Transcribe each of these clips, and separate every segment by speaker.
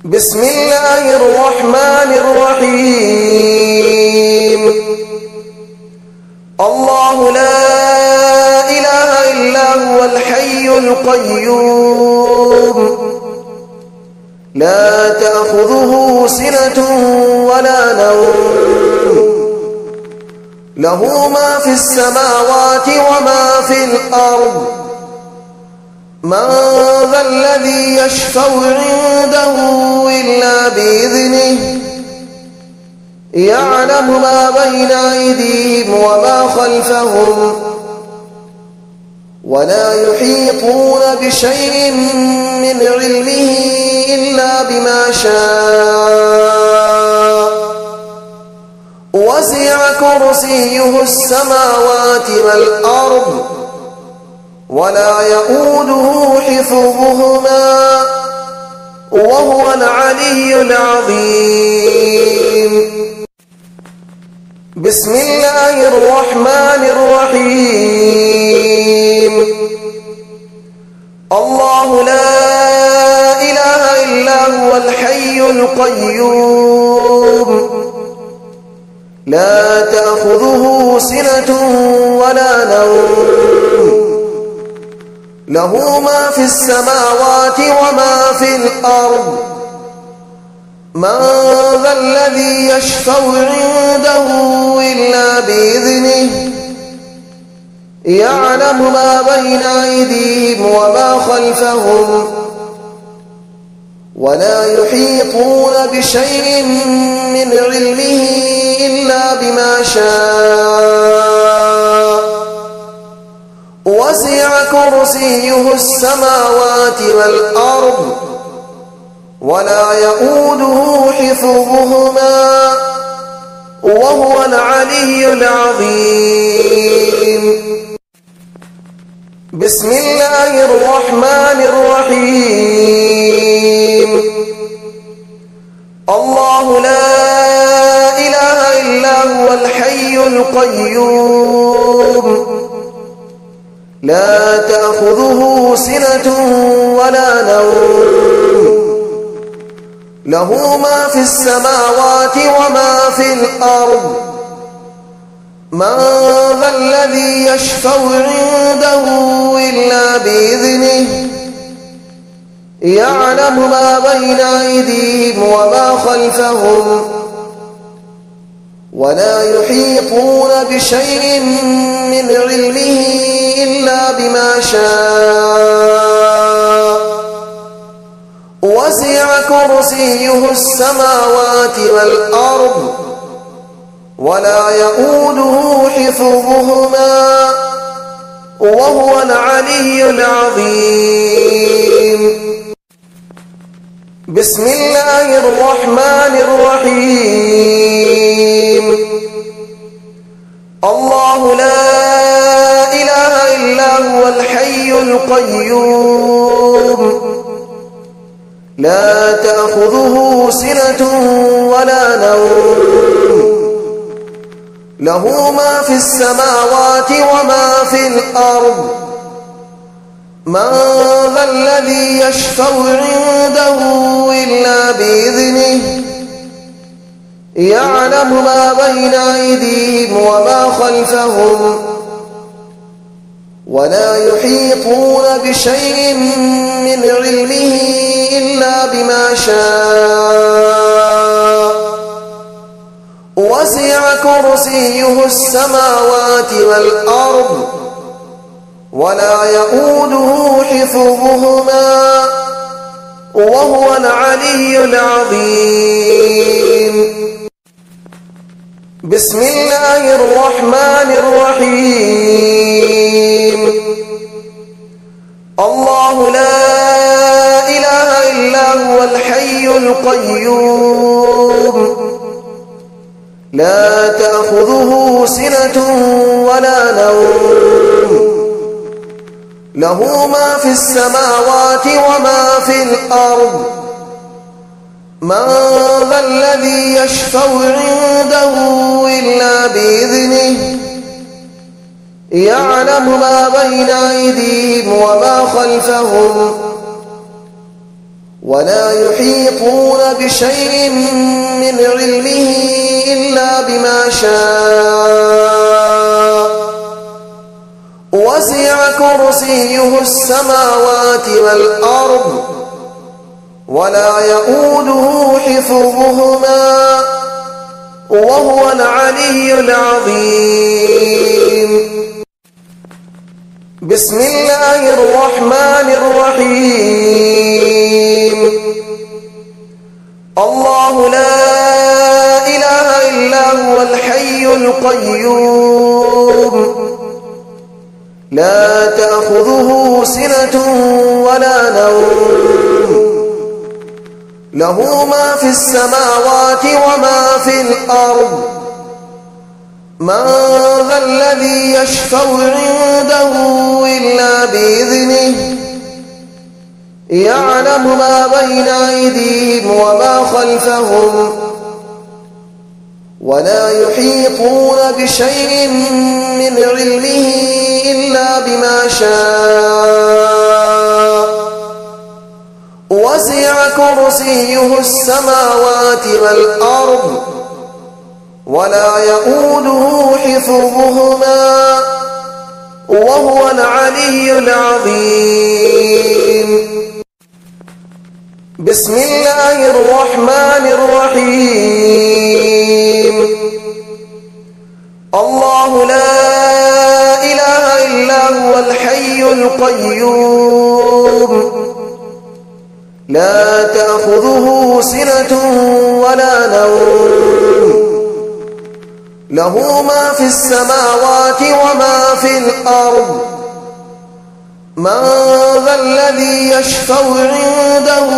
Speaker 1: بسم الله الرحمن الرحيم. الله لا إله إلا هو الحي القيوم لا تأخذه سنة ولا نوم له ما في السماوات وما في الأرض من ذا الذي يشفع عنده إلا بإذنه يعلم ما بين أيديهم وما خلفهم ولا يحيطون بشيء من علمه إلا بما شاء وسع كرسيه السماوات والأرض ولا يؤوده حفظهما وهو العلي العظيم. بسم الله الرحمن الرحيم. الله لا إله إلا هو الحي القيوم لا تأخذه سنة ولا نوم له ما في السماوات وما في الأرض من ذا الذي يشفع عنده إلا بإذنه يعلم ما بين أيديهم وما خلفهم ولا يحيطون بشيء من علمه إلا بما شاء وسع كرسيه السماوات والأرض ولا يؤوده حفظهما وهو العلي العظيم. بسم الله الرحمن الرحيم. الله لا إله إلا هو الحي القيوم لا تأخذه سنة ولا نوم له ما في السماوات وما في الأرض من ذا الذي يشفع عنده إلا بإذنه يعلم ما بين أيديهم وما خلفهم ولا يحيطون بشيء من علمه إلا بما شاء وسع كرسيه السماوات والأرض ولا يؤوده حفظهما وهو العلي العظيم. بسم الله الرحمن الرحيم. الله لا إله إلا هو الحي القيوم لا تأخذه سنة ولا نوم له ما في السماوات وما في الأرض من ذا الذي يشفع عنده إلا بإذنه يعلم ما بين أيديهم وما خلفهم ولا يحيطون بشيء من علمه إلا بما شاء وسع كرسيه السماوات والأرض ولا يؤوده حفظهما وهو العلي العظيم. بسم الله الرحمن الرحيم. الله لا إله إلا هو الحي القيوم لا تأخذه سنة ولا نوم له ما في السماوات وما في الأرض من ذا الذي يشفع عنده إلا بإذنه يعلم ما بين أيديهم وما خلفهم ولا يحيطون بشيء من علمه إلا بما شاء وسع كرسيه السماوات والأرض ولا يؤوده حفظهما وهو العلي العظيم. بسم الله الرحمن الرحيم. الله لا إله إلا هو الحي القيوم لا تأخذه سنة ولا نوم له ما في السماوات وما في الأرض من ذا الذي يشفع عنده إلا بإذنه يعلم ما بين أيديهم وما خلفهم ولا يحيطون بشيء من علمه إلا بما شاء وسع كرسيه السماوات والأرض ولا يؤوده حفظهما وهو العلي العظيم. بسم الله الرحمن الرحيم. الله لا إله إلا هو الحي القيوم لا تأخذه سنة ولا نوم له ما في السماوات وما في الأرض من ذا الذي يشفع عنده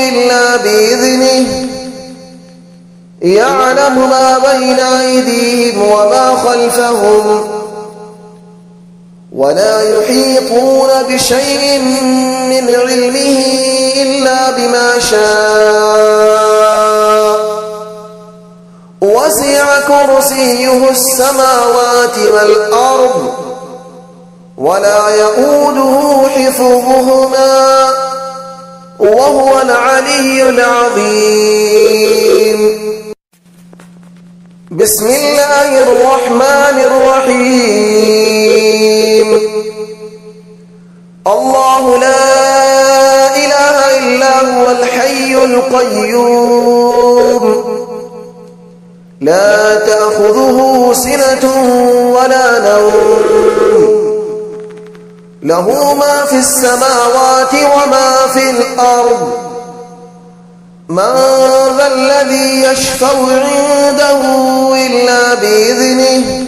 Speaker 1: إلا بإذنه يعلم ما بين أيديهم وما خلفهم ولا يحيطون بشيء من علمه إلا بما شاء وسع كرسيه السماوات والأرض ولا يؤوده حفظهما وهو العلي العظيم. بسم الله الرحمن الرحيم. الله لا إله إلا هو الحي القيوم لا تأخذه سنة ولا نوم له ما في السماوات وما في الأرض من ذا الذي يشفع عنده إلا بإذنه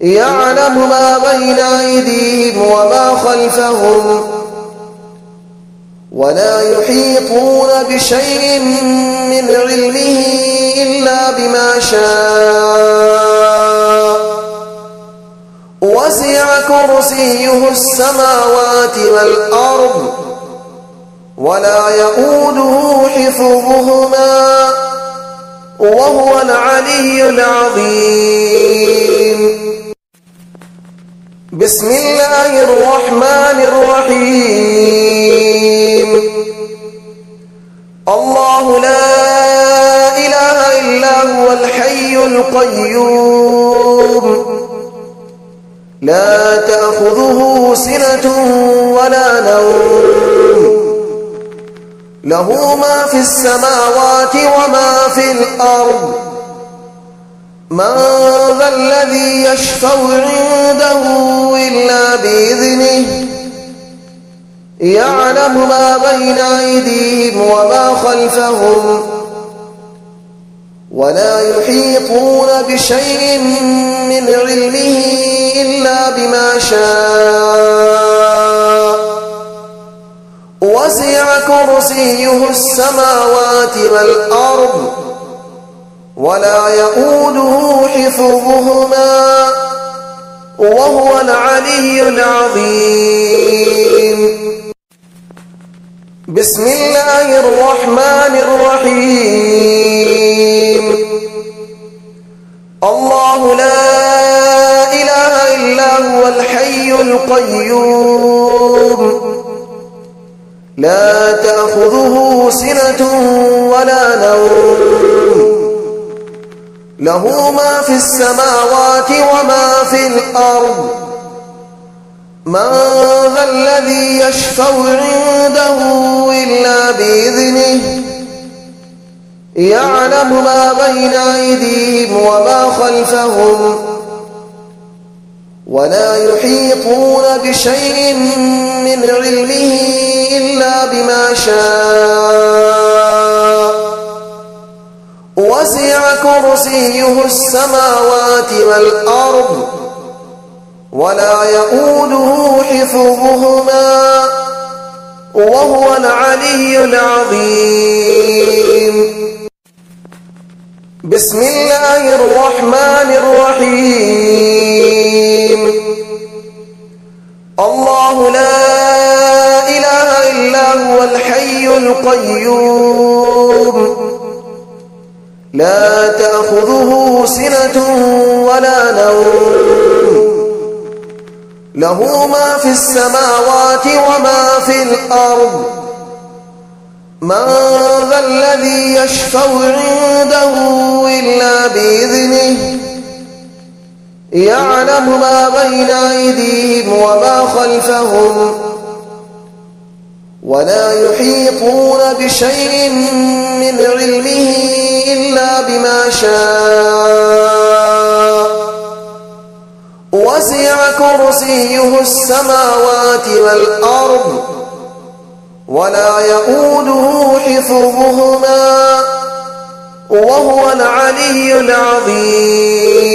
Speaker 1: يعلم ما بين أيديهم وما خلفهم ولا يحيطون بشيء من علمه إلا بما شاء وسع كرسيه السماوات والأرض ولا يؤوده حفظهما وهو العلي العظيم. بسم الله الرحمن الرحيم. الله لا إله إلا هو الحي القيوم لا تأخذه سنة ولا نوم له ما في السماوات وما في الأرض من ذا الذي يشفع عنده إلا بإذنه يعلم ما بين أيديهم وما خلفهم ولا يحيطون بشيء من علمه إلا بما شاء وسع كرسيه السماوات والأرض ولا يؤوده حفظهما وهو العلي العظيم. بسم الله الرحمن الرحيم. الله لا إله إلا هو الحي القيوم لا تأخذه سنة ولا نوم له ما في السماوات وما في الأرض من ذا الذي يشفع عنده إلا بإذنه يعلم ما بين أيديهم وما خلفهم ولا يحيطون بشيء من علمه إلا بما شاء وسع كرسيه السماوات والأرض ولا يؤوده حفظهما وهو العلي العظيم. بسم الله الرحمن الرحيم. الله لا إله إلا هو الحي القيوم لا تأخذه سنة ولا نوم له ما في السماوات وما في الأرض من ذا الذي يشفع عنده إلا بإذنه يعلم ما بين أيديهم وما خلفهم ولا يحيطون بشيء من علمه إلا بما شاء وسع كرسيه السماوات والأرض ولا يؤوده حفظهما وهو العلي العظيم.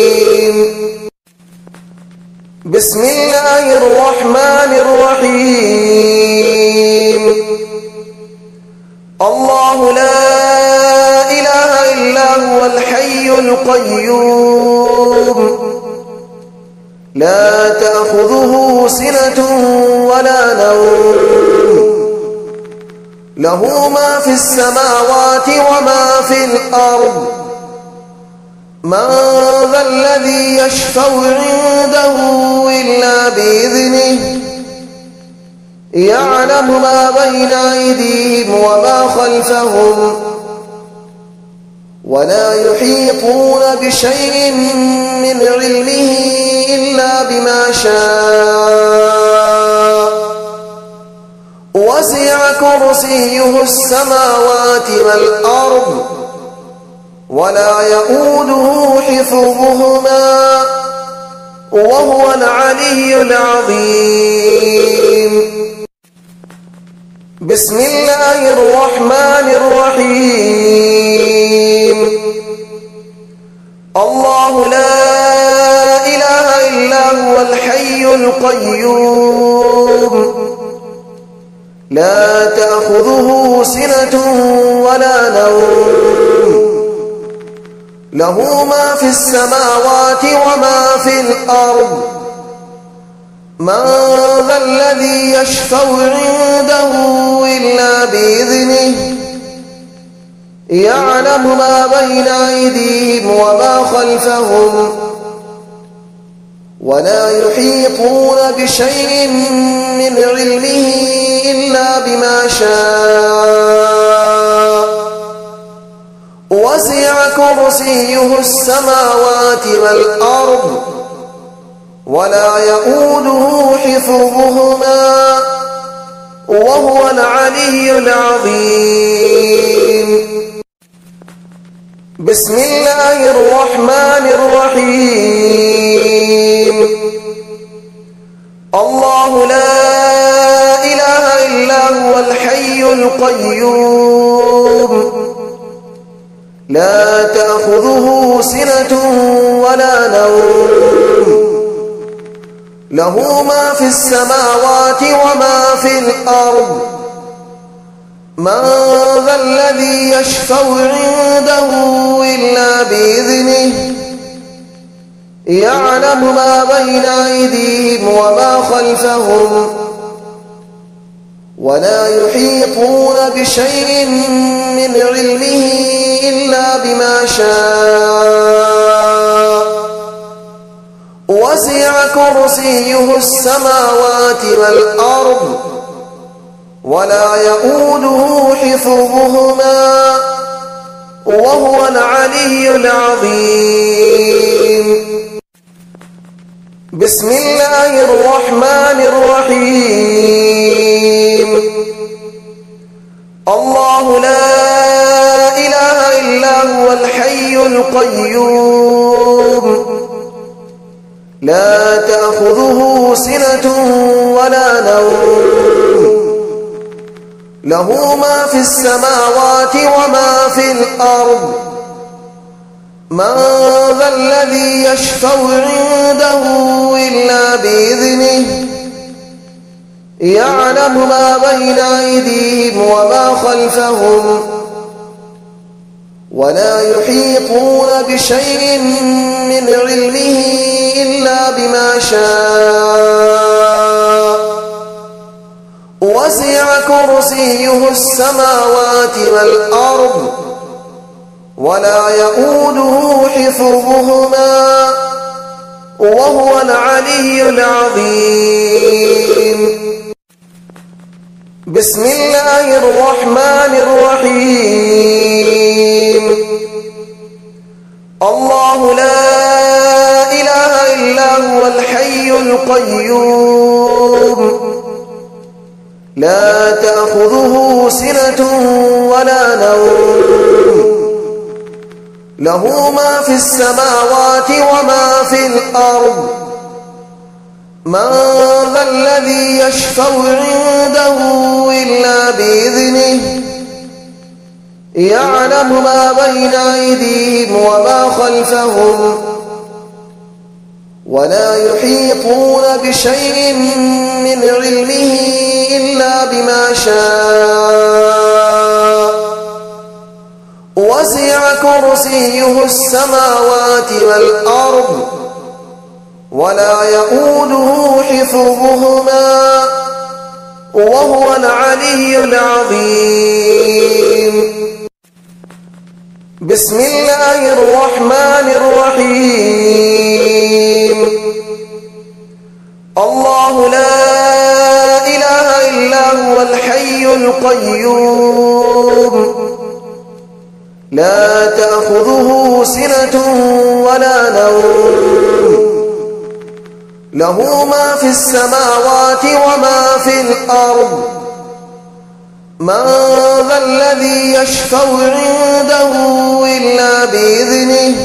Speaker 1: بسم الله الرحمن الرحيم. الله لا إله إلا هو الحي القيوم لا تأخذه سنة ولا نوم له ما في السماوات وما في الأرض من ذا الذي يشفع عنده إلا بإذنه يعلم ما بين أيديهم وما خلفهم ولا يحيطون بشيء من علمه إلا بما شاء وسع كرسيه السماوات والأرض ولا يؤوده حفظهما وهو العلي العظيم. بسم الله الرحمن الرحيم. الله لا إله إلا هو الحي القيوم لا تأخذه سنة ولا نوم له ما في السماوات وما في الأرض من ذا الذي يشفع عنده إلا بإذنه يعلم ما بين أيديهم وما خلفهم ولا يحيطون بشيء من علمه إلا بما شاء وسع كرسيه السماوات والأرض ولا يؤوده حفظهما وهو العلي العظيم. بسم الله الرحمن الرحيم. الله لا إله إلا هو الحي القيوم لا تأخذه سنة ولا نوم له ما في السماوات وما في الأرض من ذا الذي يشفع عنده إلا بإذنه يعلم ما بين أيديهم وما خلفهم ولا يحيطون بشيء من علمه إلا بما شاء وسع كرسيه السماوات والأرض ولا يؤوده حفظهما وهو العلي العظيم. بسم الله الرحمن الرحيم. الله لا إله إلا هو الحي القيوم لا تأخذه سنة ولا نوم له ما في السماوات وما في الأرض من ذا الذي يشفع عنده إلا بإذنه يعلم ما بين أيديهم وما خلفهم ولا يحيطون بشيء من علمه إلا بما شاء وسع كرسيه السماوات والأرض ولا يؤوده حفظهما وهو العلي العظيم. بسم الله الرحمن الرحيم. الله لا إله إلا هو الحي القيوم لا تأخذه سنة ولا نوم له ما في السماوات وما في الأرض من ذا الذي يشفع عنده إلا بإذنه يعلم ما بين أيديهم وما خلفهم ولا يحيطون بشيء من علمه إلا بما شاء وسع كرسيه السماوات والأرض ولا يؤوده حفظهما وهو العلي العظيم. بسم الله الرحمن الرحيم. الله لا إله إلا هو الحي القيوم لا تأخذه سنة ولا نوم له ما في السماوات وما في الأرض من ذا الذي يشفع عنده إلا بإذنه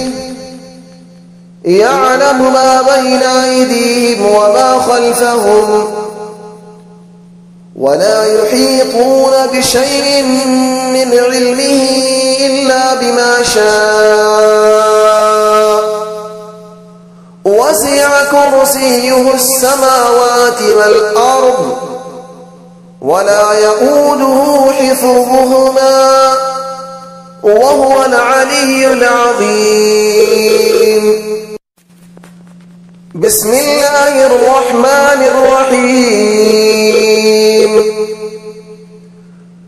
Speaker 1: يعلم ما بين أيديهم وما خلفهم ولا يحيطون بشيء من علمه إلا بما شاء وسع كرسيه السماوات والأرض ولا يؤوده حفظهما وهو العلي العظيم. بسم الله الرحمن الرحيم.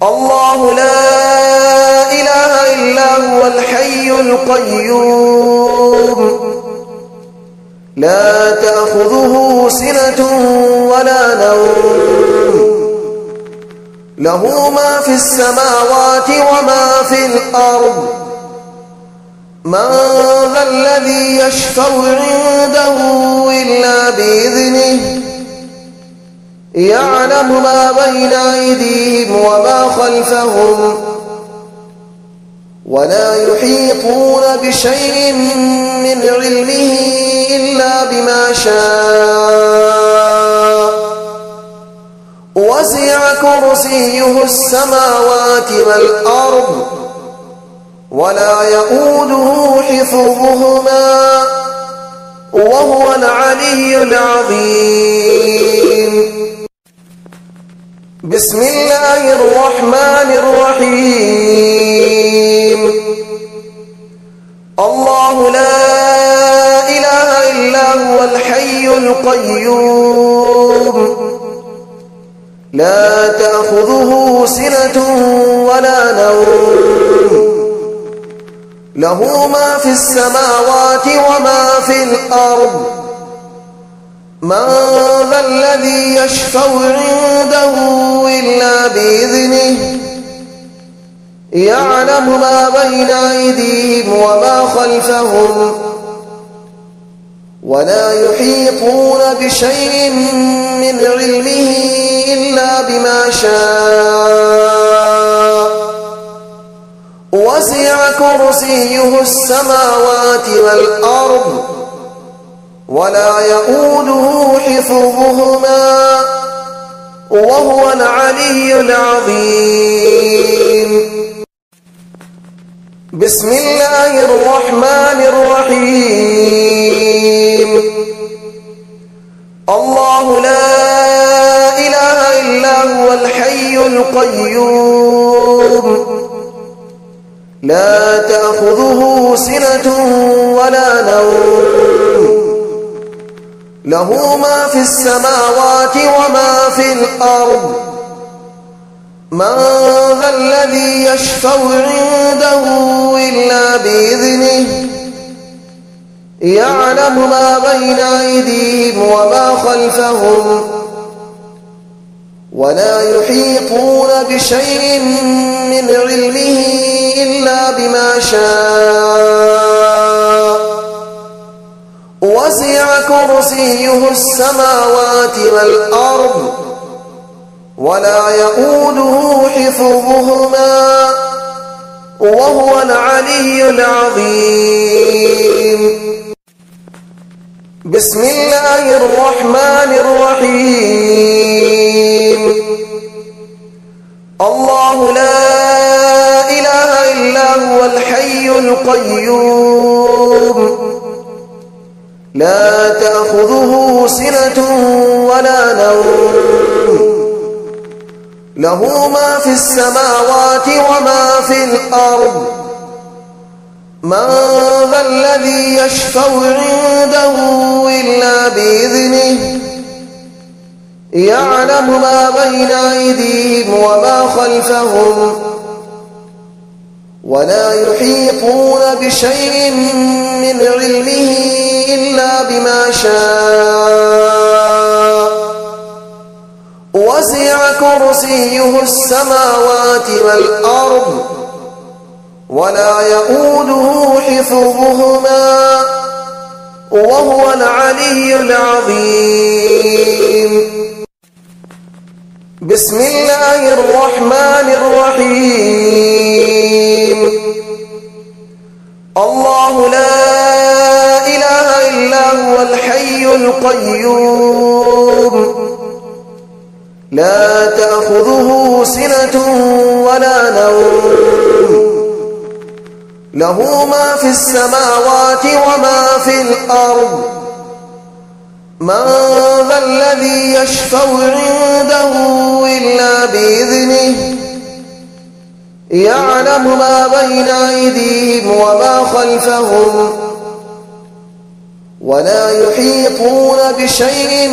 Speaker 1: الله لا إله إلا هو الحي القيوم لا تأخذه سنة ولا نوم له ما في السماوات وما في الأرض من ذا الذي يشفع عنده إلا بإذنه يعلم ما بين أيديهم وما خلفهم ولا يحيطون بشيء من علمه إلا بما شاء وسع كرسيه السماوات والأرض ولا يؤوده حفظهما وهو العلي العظيم. بسم الله الرحمن الرحيم. الله لا إله إلا هو الحي القيوم لا تأخذه سنة ولا نوم له ما في السماوات وما في الأرض من ذا الذي يشفع عنده إلا بإذنه يعلم ما بين أيديهم وما خلفهم ولا يحيطون بشيء من علمه إلا بما شاء وسع كرسيه السماوات والأرض ولا يؤوده حفظهما وهو العلي العظيم. بسم الله الرحمن الرحيم. الله لا إله إلا هو الحي القيوم لا تأخذه سنة ولا نوم له ما في السماوات وما في الأرض من ذا الذي يشفع عنده إلا بإذنه يعلم ما بين أيديهم وما خلفهم ولا يحيطون بشيء من علمه إلا بما شاء وسع كرسيه السماوات والأرض ولا يؤوده حفظهما وهو العلي العظيم. بسم الله الرحمن الرحيم. الله لا إله إلا هو الحي القيوم لا تأخذه سنة ولا نوم له ما في السماوات وما في الأرض من ذا الذي يشفع عنده إلا بإذنه يعلم ما بين أيديهم وما خلفهم ولا يحيطون بشيء من علمه إلا بما شاء وسع كرسيه السماوات والأرض ولا يؤوده حفظهما وهو العلي العظيم. بسم الله الرحمن الرحيم. الله لا إله إلا هو الحي القيوم لا تأخذه سنة ولا نوم له ما في السماوات وما في الأرض من ذا الذي يشفع عنده إلا بإذنه يعلم ما بين أيديهم وما خلفهم ولا يحيطون بشيء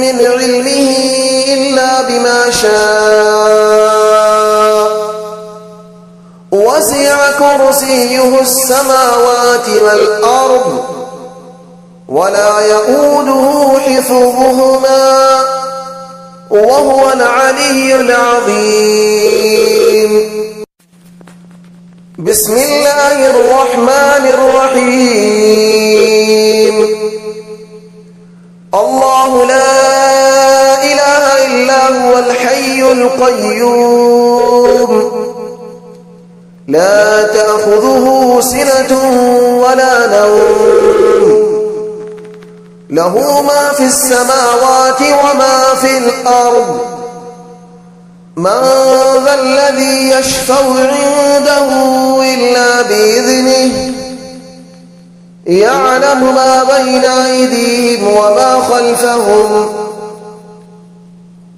Speaker 1: من علمه إلا بما شاء وسع كرسيه السماوات والأرض ولا يؤوده حفظهما وهو العلي العظيم. بسم الله الرحمن الرحيم. الله لا إله إلا هو الحي القيوم لا تأخذه سنة ولا نوم له ما في السماوات وما في الأرض من ذا الذي يشفع عنده إلا بإذنه يعلم ما بين أيديهم وما خلفهم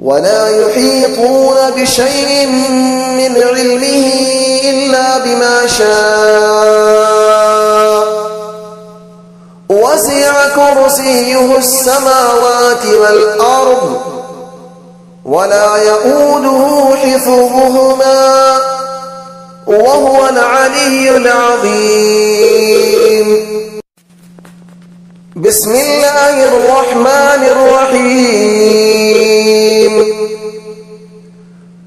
Speaker 1: ولا يحيطون بشيء من علمه إلا بما شاء وسع كرسيه السماوات والأرض ولا يؤوده حفظهما وهو العلي العظيم. بسم الله الرحمن الرحيم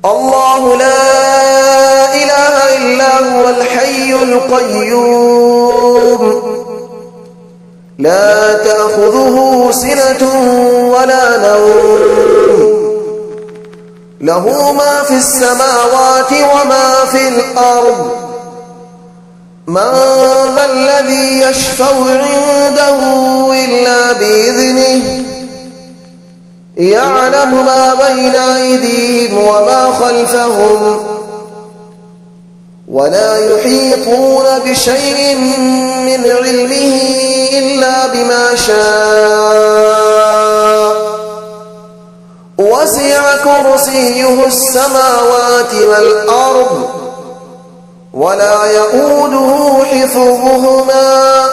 Speaker 1: الله لا إله إلا هو الحي القيوم لا تأخذه سنة ولا نوم له ما في السماوات وما في الأرض من ذا الذي يشفع عنده إلا بإذنه يعلم ما بين أيديهم وما خلفهم ولا يحيطون بشيء من علمه إلا بما شاء وسع كرسيه السماوات والأرض ولا يؤوده حفظهما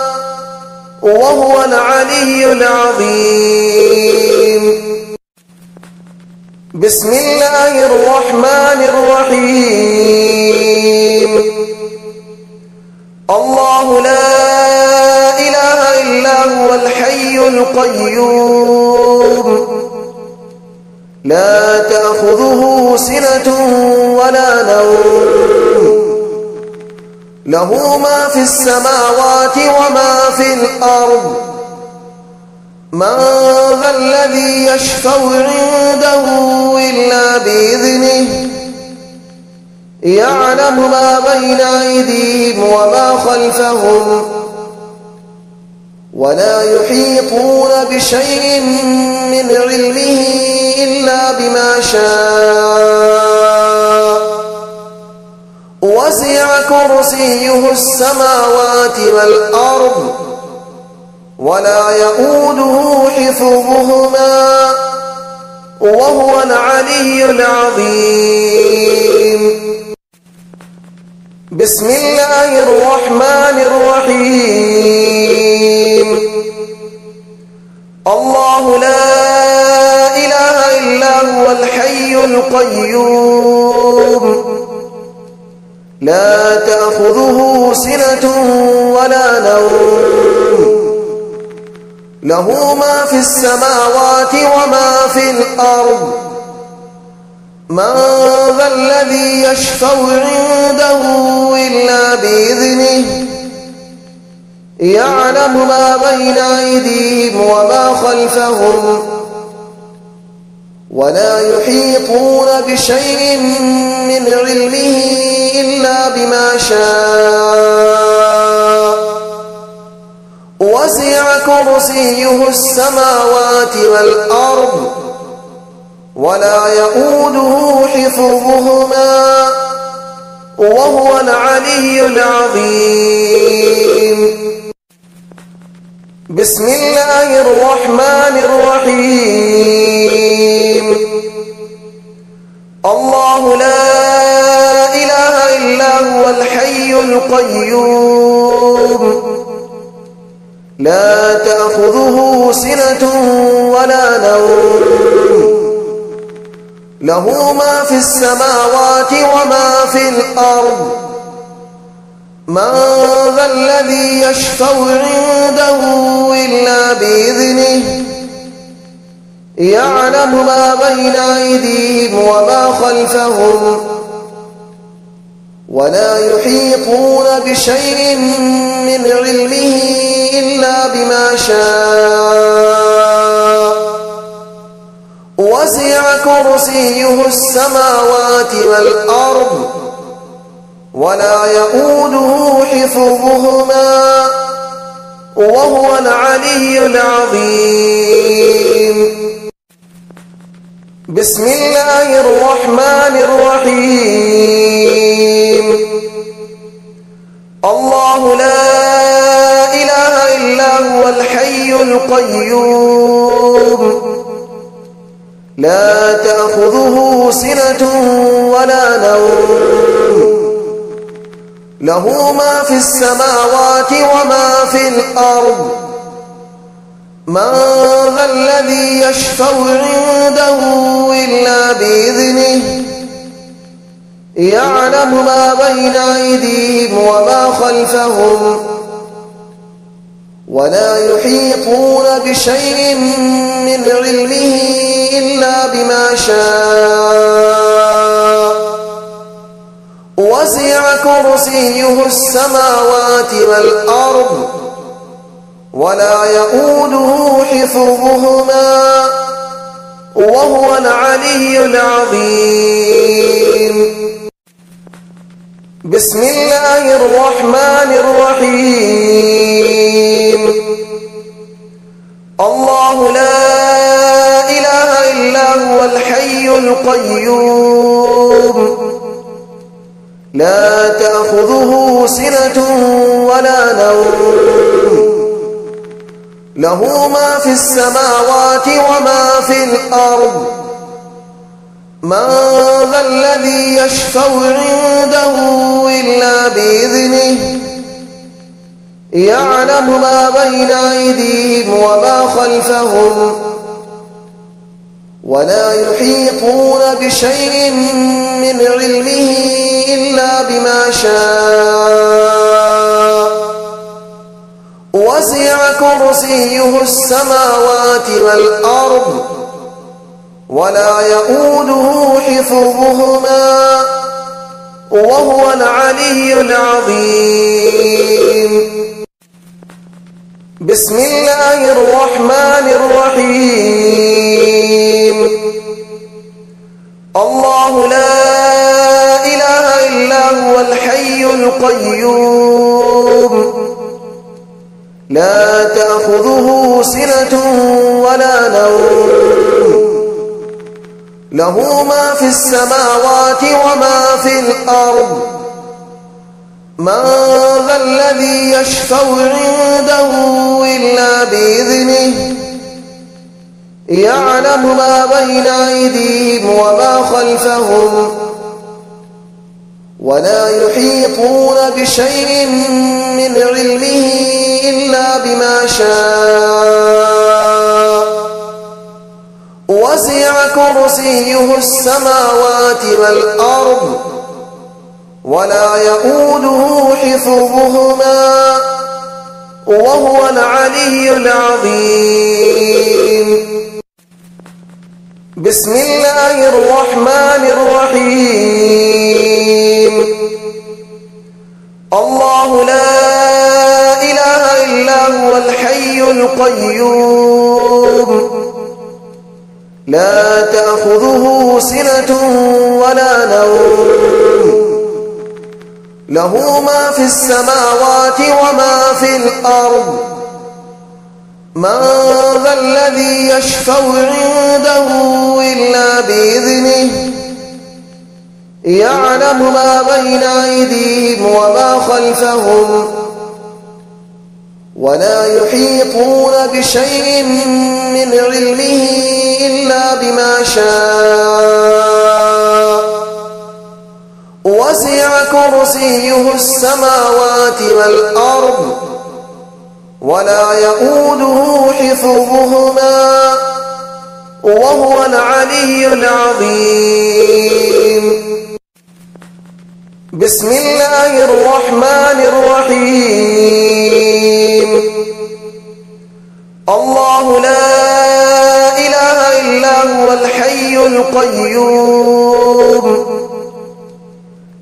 Speaker 1: وهو العلي العظيم بسم الله الرحمن الرحيم الله لا إله إلا هو الحي القيوم لا تأخذه سنة ولا نوم له ما في السماوات وما في الأرض من ذا الذي يشفع عنده إلا بإذنه يعلم ما بين أيديهم وما خلفهم ولا يحيطون بشيء من علمه إلا بما شاء وسع كرسيه السماوات والأرض ولا يؤوده حفظهما وهو العلي العظيم بسم الله الرحمن الرحيم الله لا إله إلا هو الحي القيوم لا تأخذه سنة ولا نوم له ما في السماوات وما في الأرض من ذا الذي يشفع عنده إلا بإذنه يعلم ما بين أيديهم وما خلفهم ولا يحيطون بشيء من علمه إلا بما شاء وسع كرسيه السماوات والأرض ولا يؤوده حفظهما وهو العلي العظيم بسم الله الرحمن الرحيم الله لا إله إلا هو الحي القيوم لا تأخذه سنة ولا نوم له ما في السماوات وما في الأرض من ذا الذي يشفع عنده إلا بإذنه يعلم ما بين أيديهم وما خلفهم ولا يحيطون بشيء من علمه إلا بما شاء وسع كرسيه السماوات والأرض ولا يؤوده حفظهما وهو العلي العظيم بسم الله الرحمن الرحيم الله لا إله إلا هو الحي القيوم لا تأخذه سنة ولا نوم له ما في السماوات وما في الأرض من ذا الذي يشفع عنده إلا بإذنه يعلم ما بين أيديهم وما خلفهم ولا يحيطون بشيء من علمه إلا بما شاء وسع كرسيه السماوات والأرض ولا يؤوده حفظهما وهو العلي العظيم بسم الله الرحمن الرحيم الله لا إله إلا هو الحي القيوم لا تأخذه سنة ولا نوم له ما في السماوات وما في الأرض من ذا الذي يشفع عنده إلا بإذنه يعلم ما بين أيديهم وما خلفهم ولا يحيطون بشيء من علمه إلا بما شاء وسع كرسيه السماوات والأرض ولا يؤوده حفظهما وهو العلي العظيم. بسم الله الرحمن الرحيم. الله لا إله إلا هو الحي القيوم لا تأخذه سنة ولا نوم له ما في السماوات وما في الأرض من ذا الذي يشفع عنده إلا بإذنه يعلم ما بين أيديهم وما خلفهم ولا يحيطون بشيء من علمه إلا بما شاء وسع كرسيه السماوات والأرض ولا يؤوده حفظهما وهو العلي العظيم. بسم الله الرحمن الرحيم. الله لا إله إلا هو الحي القيوم لا تأخذه سنة ولا نوم له ما في السماوات وما في الأرض من ذا الذي يشفع عنده إلا بإذنه يعلم ما بين أيديهم وما خلفهم ولا يحيطون بشيء من علمه إلا بما شاء وسع كرسيه السماوات والأرض ولا يؤوده حفظهما وهو العلي العظيم. بسم الله الرحمن الرحيم. الله لا إله إلا هو الحي القيوم لا تأخذه سنة ولا نوم له ما في السماوات وما في الأرض من ذا الذي يشفع عنده إلا بإذنه يعلم ما بين أيديهم وما خلفهم ولا يحيطون بشيء من علمه إلا بما شاء وسع كرسيه السماوات والأرض ولا يؤوده حفظهما وهو العلي العظيم. بسم الله الرحمن الرحيم. الله لا إله إلا هو الحي القيوم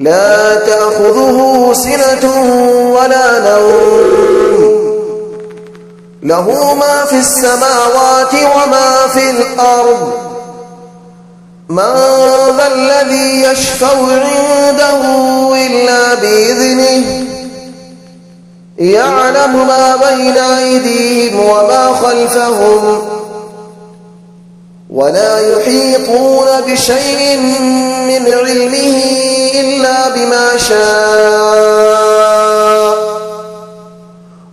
Speaker 1: لا تأخذه سنة ولا نوم له ما في السماوات وما في الأرض من ذا الذي يشفع عنده إلا بإذنه يعلم ما بين أيديهم وما خلفهم ولا يحيطون بشيء من علمه إلا بما شاء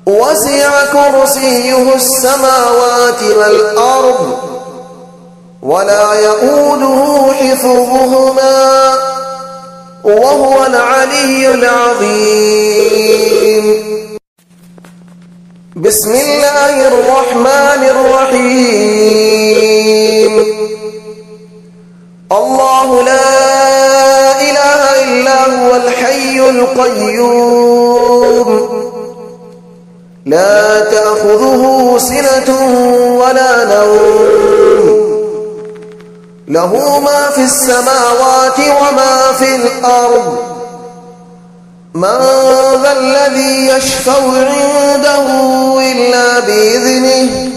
Speaker 1: وسع كرسيه السماوات والأرض ولا يؤوده حفظهما وهو العلي العظيم. بسم الله الرحمن الرحيم. الله لا إله إلا هو الحي القيوم لا تأخذه سنة ولا نوم له ما في السماوات وما في الأرض من ذا الذي يشفع عنده إلا بإذنه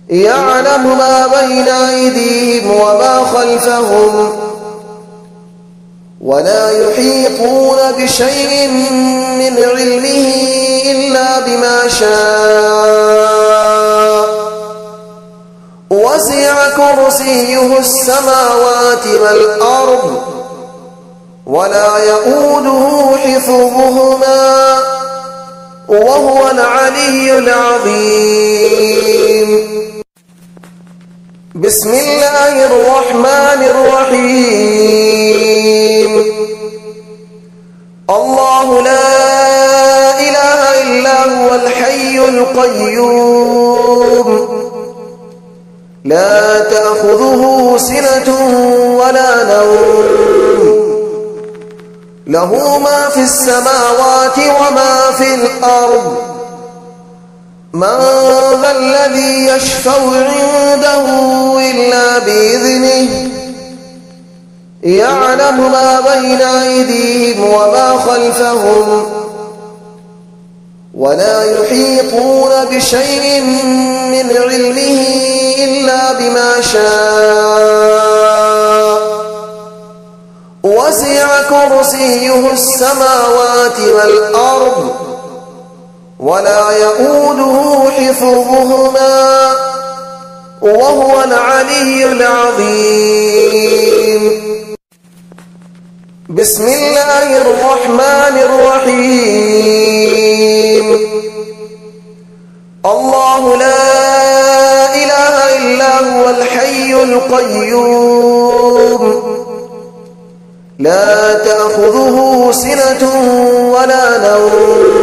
Speaker 1: يعلم ما بين أيديهم وما خلفهم ولا يحيطون بشيء من علمه إلا بما شاء وسع كرسيه السماوات والأرض ولا يؤوده حفظهما وهو العلي العظيم. بسم الله الرحمن الرحيم. الله لا إله إلا هو الحي القيوم لا تأخذه سنة ولا نوم له ما في السماوات وما في الأرض من ذا الذي يشفع عنده إلا بإذنه يعلم ما بين أيديهم وما خلفهم ولا يحيطون بشيء من علمه إلا بما شاء وسع كرسيه السماوات والأرض ولا يؤوده حفظهما وهو العلي العظيم. بسم الله الرحمن الرحيم. الله لا إله إلا هو الحي القيوم لا تأخذه سنة ولا نوم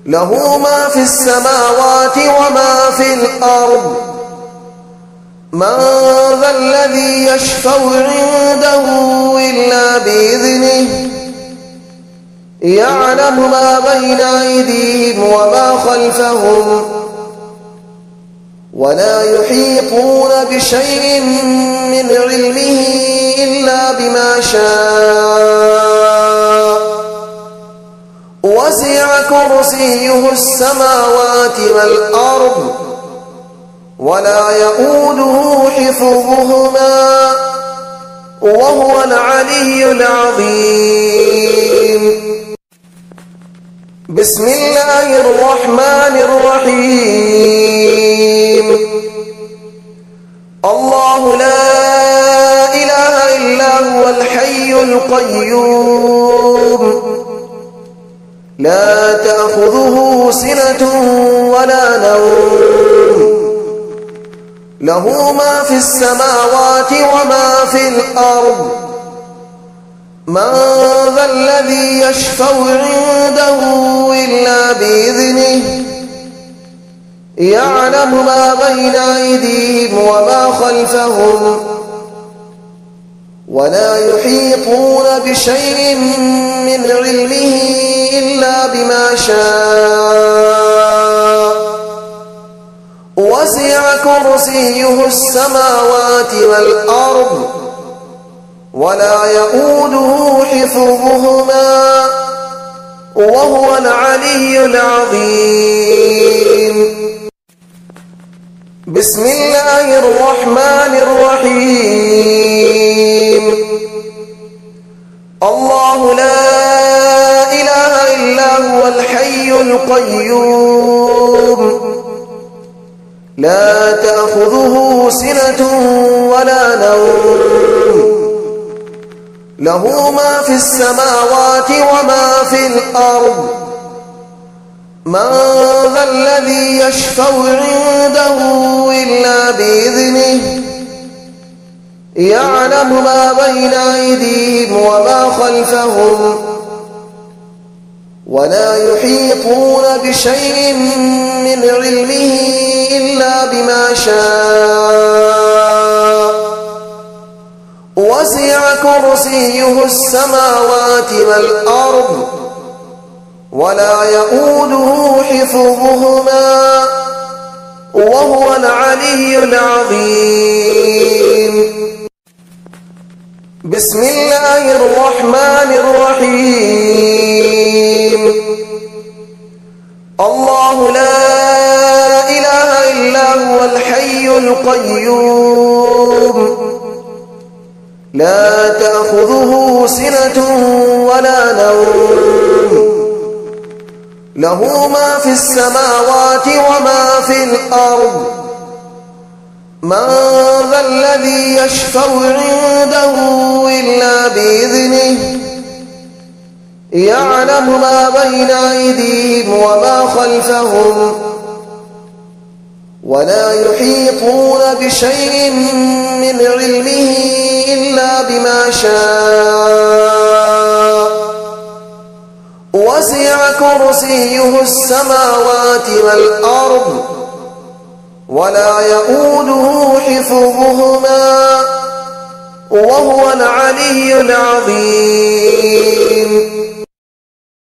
Speaker 1: له ما في السماوات وما في الأرض من ذا الذي يشفع عنده إلا بإذنه يعلم ما بين أيديهم وما خلفهم ولا يحيطون بشيء من علمه إلا بما شاء وسع كرسيه السماوات والأرض ولا يؤوده حفظهما وهو العلي العظيم. بسم الله الرحمن الرحيم. الله لا إله إلا هو الحي القيوم لا تأخذه سنة ولا نوم له ما في السماوات وما في الأرض من ذا الذي يشفع عنده إلا بإذنه يعلم ما بين أيديهم وما خلفهم ولا يحيطون بشيء من علمه إلا بما شاء وسع كرسيه السماوات والأرض ولا يؤوده حفظهما وهو العلي العظيم. بسم الله الرحمن الرحيم. الله لا إله إلا هو الحي القيوم لا تأخذه سنة ولا نوم له ما في السماوات وما في الأرض من ذا الذي يشفع عنده إلا بإذنه يعلم ما بين أيديهم وما خلفهم ولا يحيطون بشيء من علمه إلا بما شاء وسع كرسيه السماوات والأرض ولا يؤوده حفظهما وهو العلي العظيم. بسم الله الرحمن الرحيم. الله لا إله إلا هو الحي القيوم لا تأخذه سنة ولا نوم له ما في السماوات وما في الأرض من ذا الذي يشفع عنده إلا بإذنه يعلم ما بين أيديهم وما خلفهم ولا يحيطون بشيء من علمه إلا بما شاء وسع كرسيه السماوات والأرض ولا يؤوده حفظهما وهو العلي العظيم.